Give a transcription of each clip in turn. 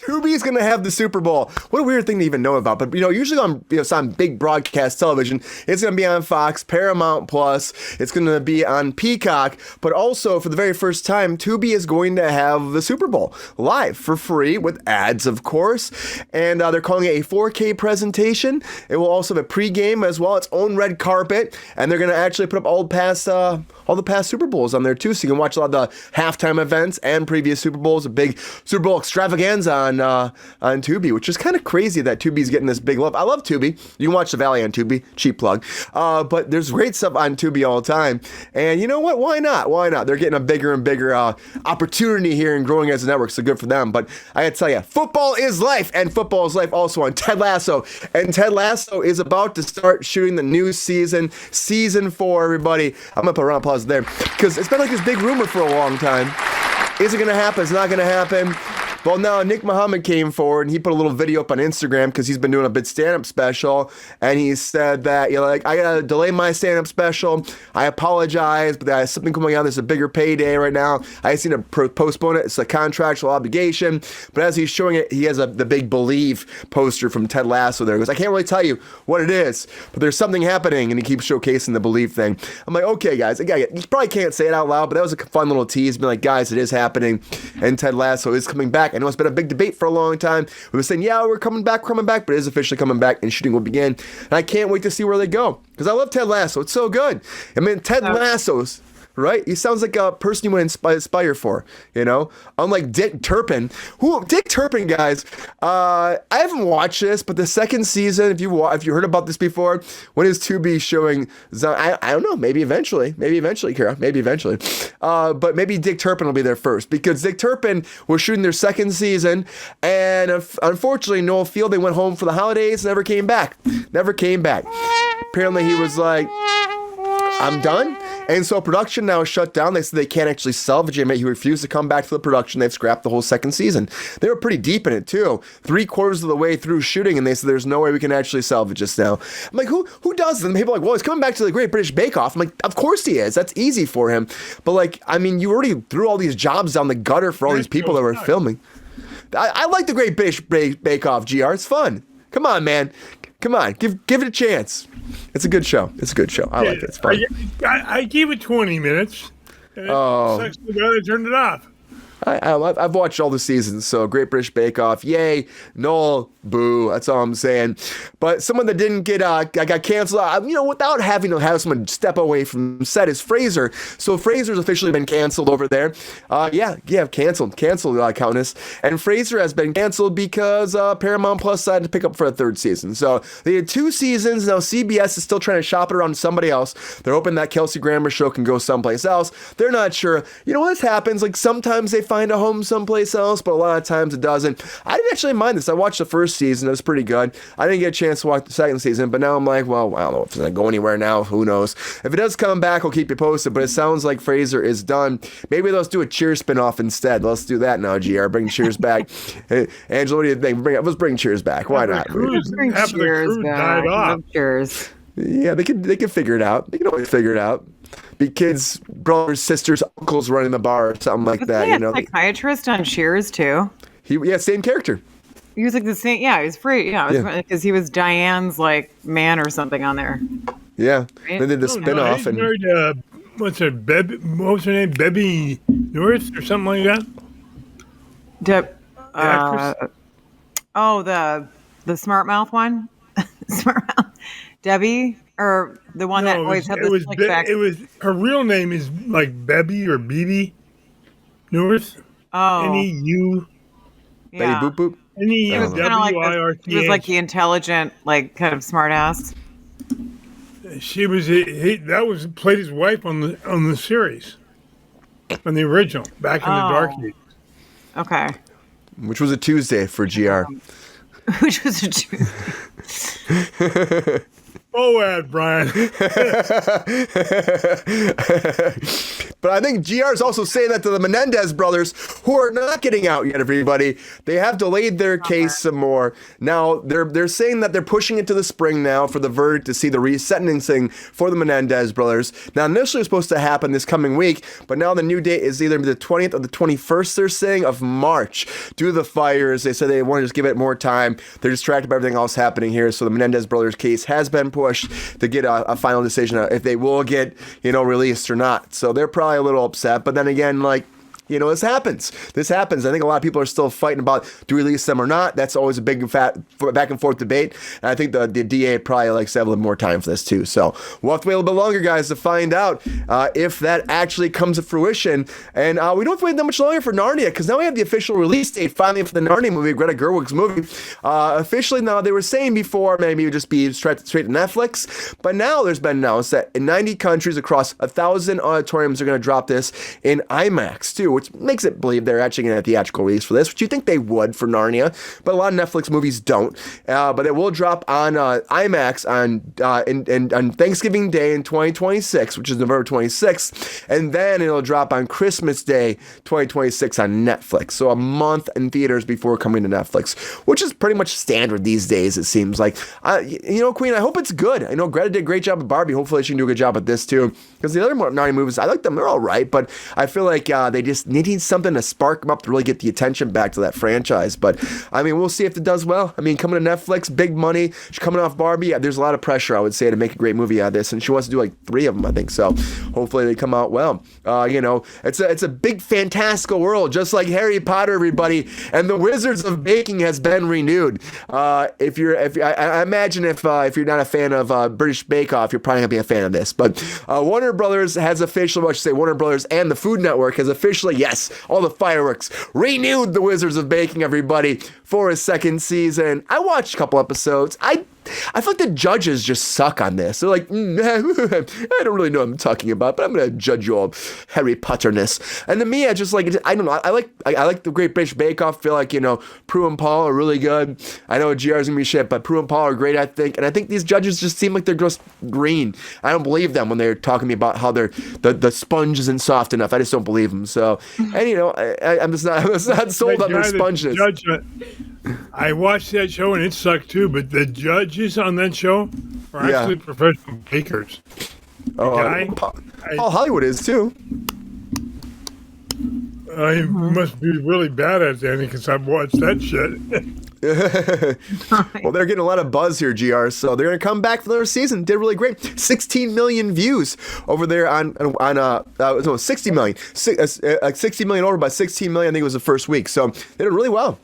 Tubi's going to have the Super Bowl. What a weird thing to even know about. But, usually on some big broadcast television, it's going to be on Fox, Paramount Plus. It's going to be on Peacock. But also, for the very first time, Tubi is going to have the Super Bowl live for free with ads, of course. And they're calling it a 4K presentation. It will also have a pregame as well, its own red carpet. And they're going to actually put up all the past Super Bowls on there, too. So you can watch a lot of the halftime events and previous Super Bowls. A big Super Bowl extravaganza on Tubi, which is kind of crazy that Tubi's getting this big love. I love Tubi. You can watch The Valley on Tubi. Cheap plug. But there's great stuff on Tubi all the time. And you know what? Why not? Why not? They're getting a bigger and bigger opportunity here and growing as a network, so good for them. But I gotta tell you, football is life, and football is life also on Ted Lasso. And Ted Lasso is about to start shooting the new season 4, everybody. I'm gonna put a round of applause there, because it's been like this big rumor for a long time. Is it gonna happen? It's not gonna happen. Well, now Nick Muhammad came forward and he put a little video up on Instagram because he's been doing a big stand-up special, and he said that, I gotta delay my stand-up special. I apologize, but there's something coming out. There's a bigger payday right now. I just need to postpone it. It's a contractual obligation. But as he's showing it, he has the big Believe poster from Ted Lasso there. He goes, I can't really tell you what it is, but there's something happening, and he keeps showcasing the Believe thing. I'm like, okay, guys, you probably can't say it out loud, but that was a fun little tease. Being like, guys, it is happening, and Ted Lasso is coming back. I know it's been a big debate for a long time. We were saying, yeah, we're coming back, but it is officially coming back, and shooting will begin. And I can't wait to see where they go, because I love Ted Lasso. It's so good. I mean, Ted Lasso's, right? He sounds like a person you want to aspire for, Unlike Dick Turpin. Dick Turpin, guys, I haven't watched this, but the second season, if you heard about this before, when is Tubi showing, I don't know, maybe eventually, Kara, maybe eventually. But maybe Dick Turpin will be there first, because Dick Turpin was shooting their second season, and unfortunately, Noel Fielding went home for the holidays, never came back. Apparently, he was like, I'm done. And so production now is shut down. They said they can't actually salvage him. He refused to come back to the production. They've scrapped the whole second season. They were pretty deep in it, too. 3/4 of the way through shooting, and they said there's no way we can actually salvage this now. I'm like, who does this? And people are like, well, he's coming back to the Great British Bake Off. I'm like, of course he is. That's easy for him. But, you already threw all these jobs down the gutter for all these people that were filming. I like the Great British Bake Off, GR. It's fun. Come on, man. Come on. Give it a chance. It's a good show. I like it. It's fun. I gave it 20 minutes. I turned it off. I've watched all the seasons, so Great British Bake Off, yay. Noel, boo. That's all I'm saying. But someone that didn't got canceled, without having to have someone step away from set is Frasier. So Frasier's officially been canceled over there. Canceled, Countess. And Frasier has been canceled because Paramount Plus decided to pick up for a third season. So they had 2 seasons. Now CBS is still trying to shop it around to somebody else. They're hoping that Kelsey Grammer show can go someplace else. They're not sure. This happens. Sometimes they find a home someplace else, but a lot of times it doesn't. I didn't actually mind this. I watched the first season. It was pretty good. I didn't get a chance to watch the second season, but now I'm like, well, I don't know if it's going to go anywhere now. Who knows? If it does come back, I'll keep you posted, but it sounds like Frasier is done. Maybe let's do a Cheers spinoff instead. Let's do that now, GR. Bring Cheers back. Hey, Angela, what do you think? Let's bring Cheers back. Why not? Bring Cheers back. Love Cheers. Yeah, they can figure it out. They can always figure it out. Be kids, brothers, sisters, uncles running the bar or something like that. A psychiatrist on Cheers too. Same character. He was like the same. Yeah, he was free. Yeah, because he was Diane's man or something on there. Yeah. Right? Then did the spinoff and married, what's her name? Bebby Norris or something like that. The smart mouth one. Smart mouth. Debbie. Or the one that always had the slick back. It was her real name is like Bebby or Bebe Norris. Oh, N-E-U. Yeah. Betty Boop Boop. N-E-U-W-I-R-T-H. He was like the intelligent, kind of smart ass. She was. That was played his wife on the series, on the original back in the dark ages. Okay. Which was a Tuesday for GR. Which was a Tuesday. Oh, Brian. But I think GR is also saying that to the Menendez brothers, who are not getting out yet, everybody. They have delayed their case some more. Now, they're saying that they're pushing it to the spring now for the verdict to see the resentencing for the Menendez brothers. Now, initially it was supposed to happen this coming week, but now the new date is either the 20th or the 21st, they're saying, of March. Due to the fires, they said they want to just give it more time. They're distracted by everything else happening here, so the Menendez brothers case has been pushed to get a final decision if they will get, released or not. So they're probably a little upset, but then again, this happens. I think a lot of people are still fighting about do we release them or not. That's always a big fat back and forth debate. And I think the DA probably likes to have a little more time for this too. So we'll have to wait a little bit longer, guys, to find out if that actually comes to fruition. And we don't have to wait that much longer for Narnia, because now we have the official release date finally for the Narnia movie, Greta Gerwig's movie. Officially now, they were saying before maybe it would just be straight to Netflix, but now there's been announced that in 90 countries across 1,000 auditoriums are going to drop this in IMAX too, which makes it believe they're actually going to have a theatrical release for this, which you think they would for Narnia, but a lot of Netflix movies don't. But it will drop on IMAX on Thanksgiving Day in 2026, which is November 26th, and then it'll drop on Christmas Day 2026 on Netflix. So a month in theaters before coming to Netflix, which is pretty much standard these days, it seems like. Queen, I hope it's good. I know Greta did a great job with Barbie. Hopefully she can do a good job with this too, because the other Narnia movies, I like them. They're all right, but I feel like they need something to spark them up to really get the attention back to that franchise. But we'll see if it does well. Coming to Netflix, big money. She's coming off Barbie. There's a lot of pressure, I would say, to make a great movie out of this, and she wants to do like 3 of them, I think. So hopefully they come out well. It's a big fantastical world, just like Harry Potter, everybody. And the Wizards of Baking has been renewed. I imagine if you're not a fan of British Bake Off, you're probably gonna be a fan of this. But Warner Brothers has officially, Warner Brothers and the Food Network has officially, yes, all the fireworks, renewed the Wizards of Baking, everybody, for a second season. I watched a couple episodes. I feel like the judges just suck on this. They're like, I don't really know what I'm talking about, but I'm going to judge your Harry Potterness. And to me, I just like, I don't know. I like the Great British Bake Off. I feel like, Prue and Paul are really good. I know GR's going to be shit, but Prue and Paul are great, I think. And I think these judges just seem like they're just green. I don't believe them when they're talking to me about how the sponge isn't soft enough. I just don't believe them. So, and I'm just not sold on their sponges. I watched that show and it sucked too, but the judges on that show are actually professional bakers. Paul Hollywood is too. I must be really bad at that because I've watched that shit. Well, they're getting a lot of buzz here, GR, so they're going to come back for another season. Did really great. 16 million views over there on 60 million. 60 million over by 16 million, I think it was the first week. So they did really well.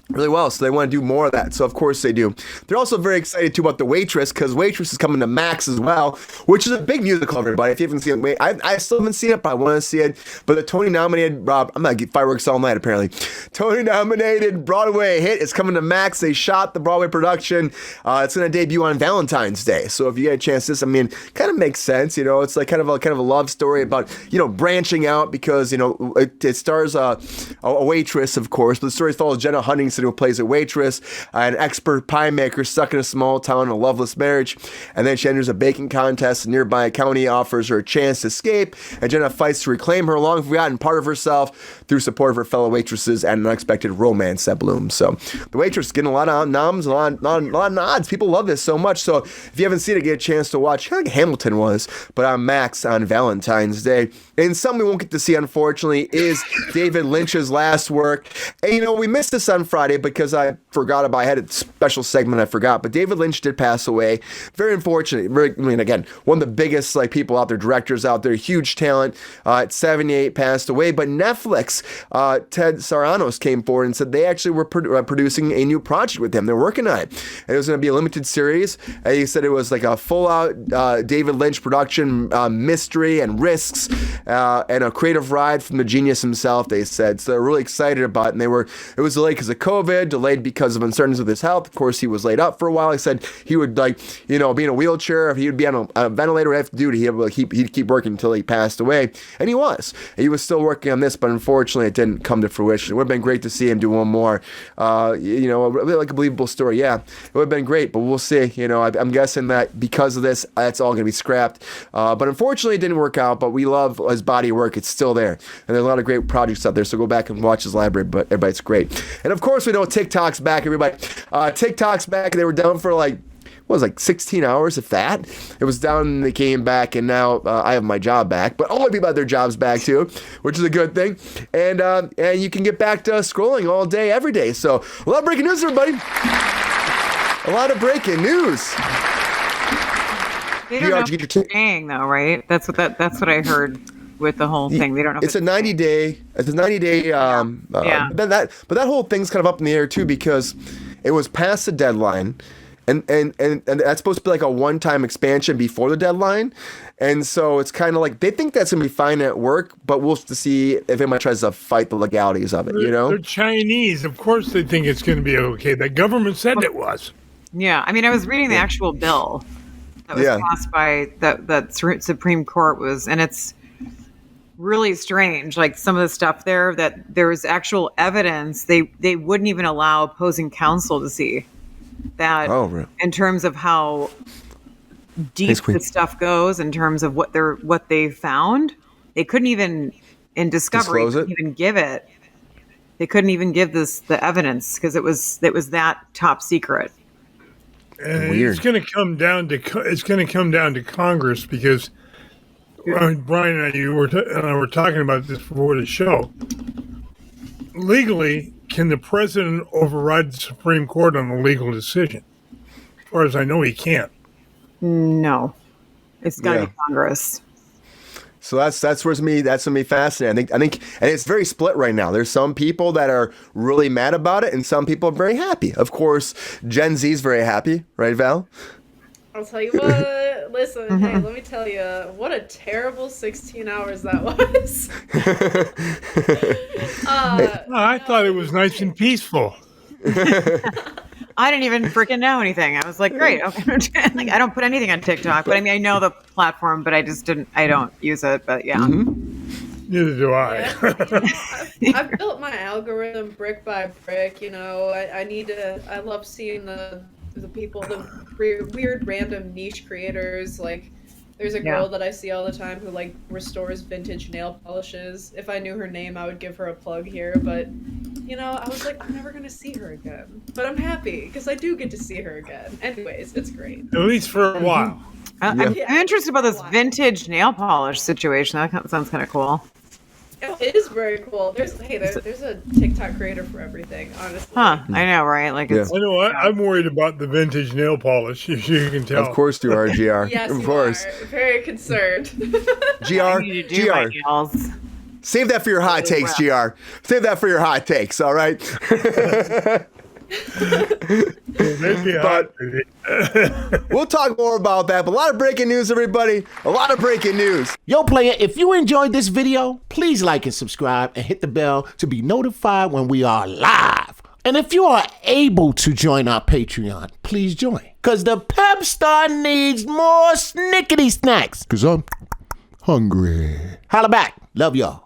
So they want to do more of that. So of course they do. They're also very excited too about The Waitress, because Waitress is coming to Max as well, which is a big musical, everybody. If you haven't seen it, I still haven't seen it, but I want to see it. But the Tony-nominated, I'm gonna get fireworks all night apparently. Tony-nominated Broadway hit is coming to Max. They shot the Broadway production. It's gonna debut on Valentine's Day. So if you get a chance, this kind of makes sense. It's like kind of a love story about branching out, because it stars a waitress, of course, but the story follows Jenna Huntington, who plays a waitress, an expert pie maker stuck in a small town in a loveless marriage, and then she enters a baking contest. A nearby county offers her a chance to escape, and Jenna fights to reclaim her long forgotten part of herself through support of her fellow waitresses and an unexpected romance that blooms. So The Waitress is getting a lot of noms, a lot of nods. People love this so much. So if you haven't seen it, get a chance to watch, kind of like Hamilton was, but on Max on Valentine's Day. And something we won't get to see, unfortunately, is David Lynch's last work. And we missed this on Friday because I forgot about, I had a special segment I forgot, but David Lynch did pass away. Very unfortunate. Again, one of the biggest people out there, directors out there, huge talent. At 78, passed away. But Netflix, Ted Sarandos came forward and said they actually were producing a new project with him. They're working on it. And it was going to be a limited series. And he said it was like a full-out David Lynch production, mystery and risks, and a creative ride from the genius himself, they said. So they're really excited about it. And it was delayed because of COVID. COVID, delayed because of uncertainties with his health. Of course, he was laid up for a while. He said he would be in a wheelchair. If he would be on a ventilator, whatever to do, he'd keep working until he passed away. And he was still working on this, but unfortunately it didn't come to fruition. It would have been great to see him do one more, really like a believable story. Yeah, it would have been great, but we'll see. I'm guessing that because of this, that's all going to be scrapped. But unfortunately it didn't work out, but we love his body of work. It's still there. And there's a lot of great projects out there, so go back and watch his library, but everybody's great. And of course we know TikTok's back, everybody. TikTok's back. They were down for 16 hours, if that. It was down and they came back, and now I have my job back. But all the people have their jobs back too, which is a good thing. And you can get back to scrolling all day, every day. So a lot of breaking news, everybody. A lot of breaking news. They don't know what you're saying, though, right? That's what I heard with the whole thing. They don't know. It's a 90-day. It's a 90-day. Yeah. But that whole thing's kind of up in the air too, because it was past the deadline, and that's supposed to be like a one-time expansion before the deadline, and so it's kind of like they think that's gonna be fine at work, but we'll have to see if anybody tries to fight the legalities of it. They're Chinese. Of course, they think it's going to be okay. The government said it was. Yeah, I mean, I was reading the actual bill that was passed by that Supreme Court and it's really strange. Like some of the stuff there, that there was actual evidence they wouldn't even allow opposing counsel to see that. Oh, really? In terms of how deep the stuff goes, in terms of what they found, they couldn't even in discovery even give it. They couldn't even give the evidence because it was that top secret. And it's going to come down to Congress, because Brian and I were talking about this before the show. Legally, can the president override the Supreme Court on a legal decision? As far as I know, he can't. No, it's got to be Congress. So that's where that's gonna be fascinating. I think, and it's very split right now. There's some people that are really mad about it, and some people are very happy. Of course, Gen Z is very happy, right, Val? I'll tell you what. Listen, hey, let me tell you, what a terrible 16 hours that was. I thought it was nice and peaceful. I didn't even freaking know anything. I was like, great. Okay. I don't put anything on TikTok, but I mean, I know the platform, but I don't use it. But yeah. Mm-hmm. Neither do I. Yeah. I've built my algorithm brick by brick. I love seeing the people, the weird random niche creators. Like, there's a girl that I see all the time who restores vintage nail polishes. If I knew her name, I would give her a plug here, but I was like, I'm never gonna see her again. But I'm happy because I do get to see her again. Anyways, it's great. At least for a while. I'm interested about this vintage nail polish situation. That sounds kind of cool. It is very cool. There's a TikTok creator for everything, honestly. Huh? I know, right? It's. I know. I'm worried about the vintage nail polish. You can tell. Of course you are, GR. Yes, of course. You are. Very concerned. GR. Save that for your hot takes, GR. Save that for your hot takes. All right. But we'll talk more about that. But a lot of breaking news, everybody. A lot of breaking news. Yo, player, if you enjoyed this video, please like and subscribe and hit the bell to be notified when we are live. And if you are able to join our Patreon, please join. Because the Pepestar needs more snickety snacks. Because I'm hungry. Holla back. Love y'all.